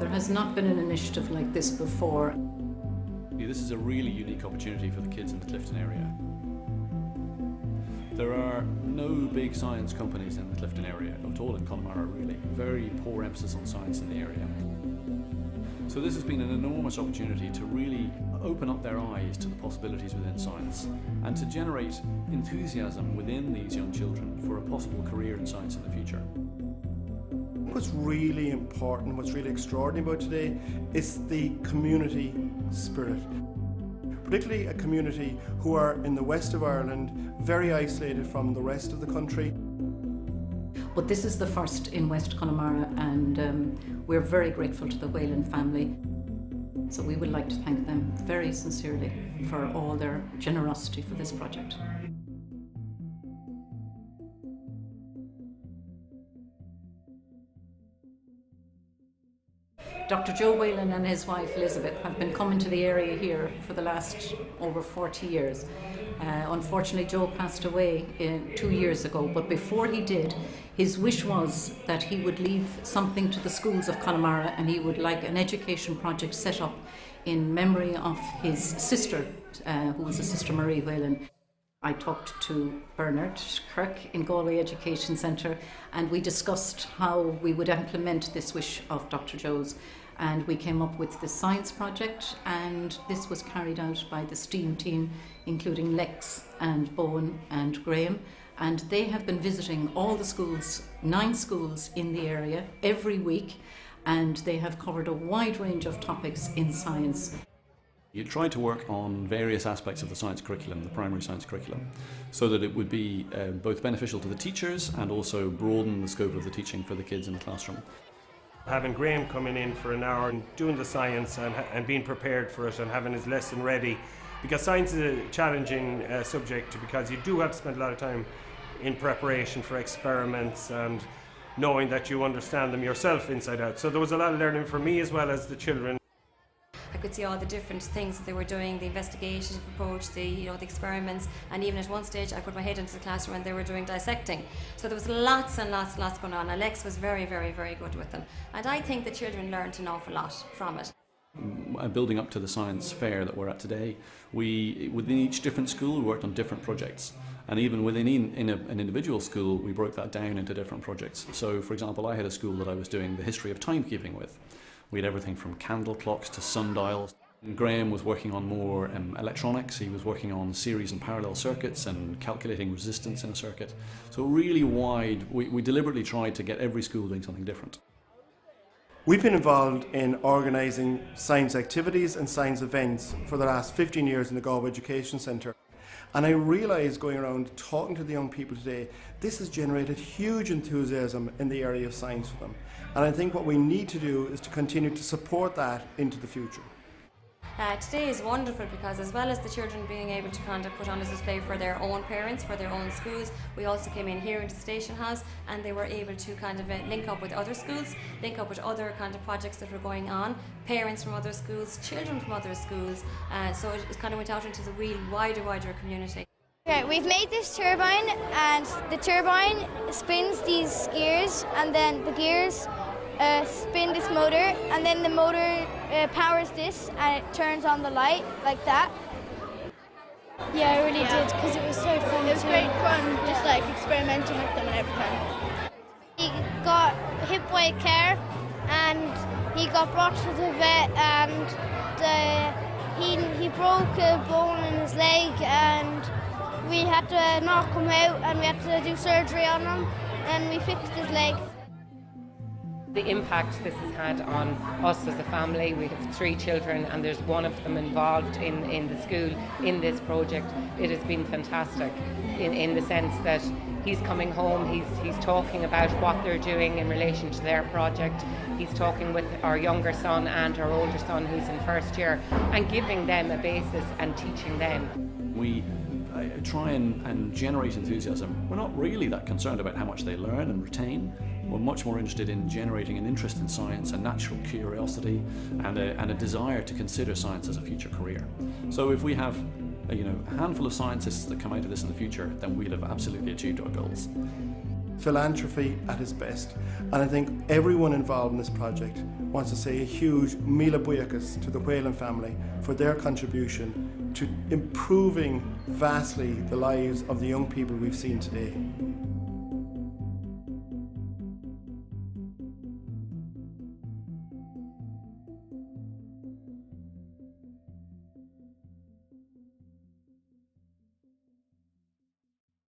There has not been an initiative like this before. This is a really unique opportunity for the kids in the Clifton area. There are no big science companies in the Clifton area at all, in Connemara really. Very poor emphasis on science in the area. So this has been an enormous opportunity to really open up their eyes to the possibilities within science and to generate enthusiasm within these young children for a possible career in science in the future. What's really important, what's really extraordinary about today is the community spirit. Particularly a community who are in the west of Ireland, very isolated from the rest of the country. But this is the first in West Connemara, and we're very grateful to the Whalen family. So we would like to thank them very sincerely for all their generosity for this project. Dr. Joe Whalen and his wife Elizabeth have been coming to the area here for the last over 40 years. Unfortunately, Joe passed away 2 years ago, but before he did, his wish was that he would leave something to the schools of Connemara, and he would like an education project set up in memory of his sister, who was a Sister Marie Whalen. I talked to Bernard Kirk in Galway Education Centre, and we discussed how we would implement this wish of Dr. Joe's, and we came up with the science project, and this was carried out by the STEAM team, including Lex and Bowen and Graham, and they have been visiting all the schools, 9 schools in the area every week, and they have covered a wide range of topics in science. You tried to work on various aspects of the science curriculum, the primary science curriculum, so that it would be both beneficial to the teachers and also broaden the scope of the teaching for the kids in the classroom. Having Graham coming in for an hour and doing the science and being prepared for it and having his lesson ready, because science is a challenging subject, because you do have to spend a lot of time in preparation for experiments and knowing that you understand them yourself inside out. So there was a lot of learning for me as well as the children. I could see all the different things that they were doing, the investigative approach, the experiments, and even at one stage I put my head into the classroom and they were doing dissecting. So there was lots and lots going on. Alex was very, very, very good with them. And I think the children learned an awful lot from it. Building up to the science fair that we're at today, within each different school we worked on different projects. And even within an individual school, we broke that down into different projects. So, for example, I had a school that I was doing the history of timekeeping with. We had everything from candle clocks to sundials. Graham was working on more electronics. He was working on series and parallel circuits and calculating resistance in a circuit. So really wide. We deliberately tried to get every school doing something different. We've been involved in organising science activities and science events for the last 15 years in the Galway Education Centre. And I realised going around talking to the young people today, this has generated huge enthusiasm in the area of science for them. And I think what we need to do is to continue to support that into the future. Today is wonderful because as well as the children being able to kind of put on a display for their own parents, for their own schools, we also came in here into the Station House and they were able to kind of link up with other schools, link up with other kind of projects that were going on, parents from other schools, children from other schools, so it kind of went out into the real wider community. Okay, we've made this turbine and the turbine spins these gears and then the gears spin this motor and then the motor powers this and it turns on the light like that. Yeah, I really did because it was so fun. It was great fun just like experimenting with them and everything. He got hit by a car and he got brought to the vet and he broke a bone in his leg and we had to knock him out and we had to do surgery on him and we fixed his leg. The impact this has had on us as a family, we have 3 children and there's one of them involved in the school in this project. It has been fantastic in the sense that he's coming home, he's talking about what they're doing in relation to their project. He's talking with our younger son and our older son who's in first year and giving them a basis and teaching them. We try and generate enthusiasm. We're not really that concerned about how much they learn and retain. We're much more interested in generating an interest in science, a natural curiosity, and a desire to consider science as a future career. So if we have a handful of scientists that come out of this in the future, then we'll have absolutely achieved our goals. philanthropy at its best. And I think everyone involved in this project wants to say a huge Mila Buyakas to the Whalen family for their contribution to improving vastly the lives of the young people we've seen today.